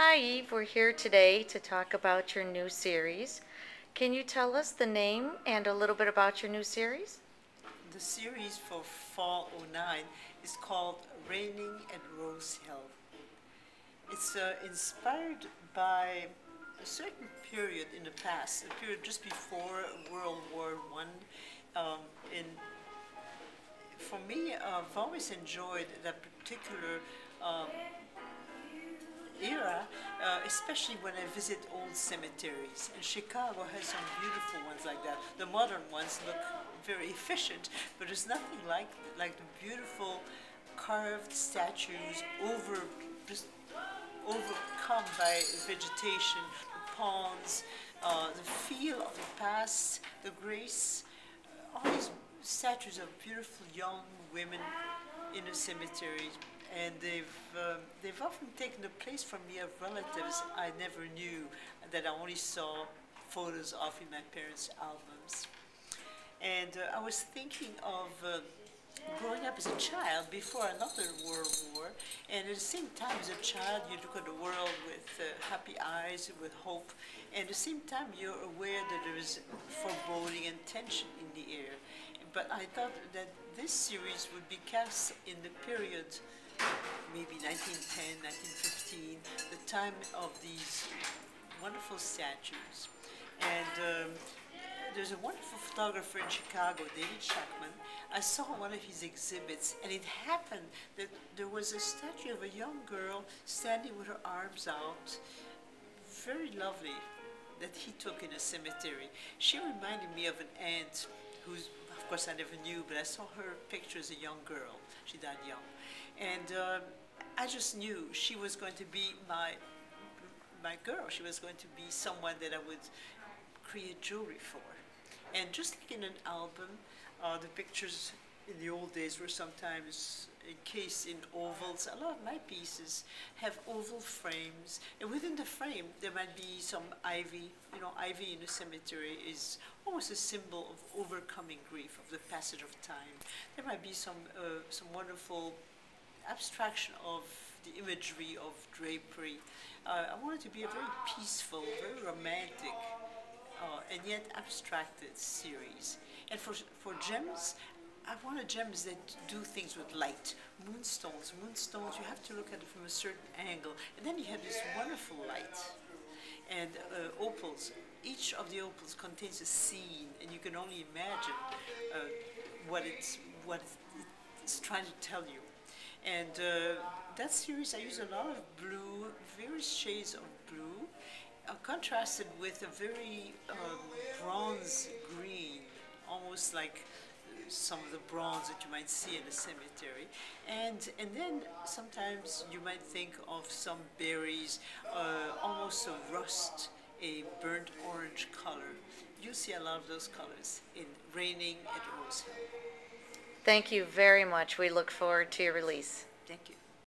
Hi Eve, we're here today to talk about your new series. Can you tell us the name and a little bit about your new series? The series for Fall '09 is called Raining at Rosehill. It's inspired by a certain period in the past, a period just before World War One. In For me, I've always enjoyed that particular um, era, especially when I visit old cemeteries. And Chicago has some beautiful ones like that. The modern ones look very efficient, but there's nothing like the beautiful carved statues just overcome by vegetation, the ponds, the feel of the past, the grace, all these statues of beautiful young women in the cemetery, and they've often taken the place from me of relatives I never knew, that I only saw photos of in my parents' albums. And I was thinking of growing up as a child before another world war, and at the same time as a child you look at the world with happy eyes, with hope, and at the same time you're aware that there is foreboding and tension in the air. But I thought that this series would be cast in the period, maybe 1910, 1915, the time of these wonderful statues. And there's a wonderful photographer in Chicago, David Shackman. I saw one of his exhibits, and it happened that there was a statue of a young girl standing with her arms out, very lovely, that he took in a cemetery. She reminded me of an aunt who's, of course, I never knew, but I saw her picture as a young girl. She died young. And I just knew she was going to be my girl. She was going to be someone that I would create jewelry for. And just like in an album, the pictures in the old days were sometimes encased in ovals. A lot of my pieces have oval frames, and within the frame there might be some ivy. You know, ivy in a cemetery is almost a symbol of overcoming grief, of the passage of time. There might be some wonderful abstraction of the imagery of drapery. I want it to be a very peaceful, very romantic, and yet abstracted series. And for gems, I wanted gems that do things with light. Moonstones, you have to look at it from a certain angle, and then you have this wonderful light. And opals, each of the opals contains a scene, and you can only imagine what it's trying to tell you. And that series, I use a lot of blue, various shades of blue, contrasted with a very bronze green, almost like some of the bronze that you might see in a cemetery. And then sometimes you might think of some berries, almost a rust, a burnt orange color. You see a lot of those colors in Raining at Rosehill. Thank you very much. We look forward to your release. Thank you.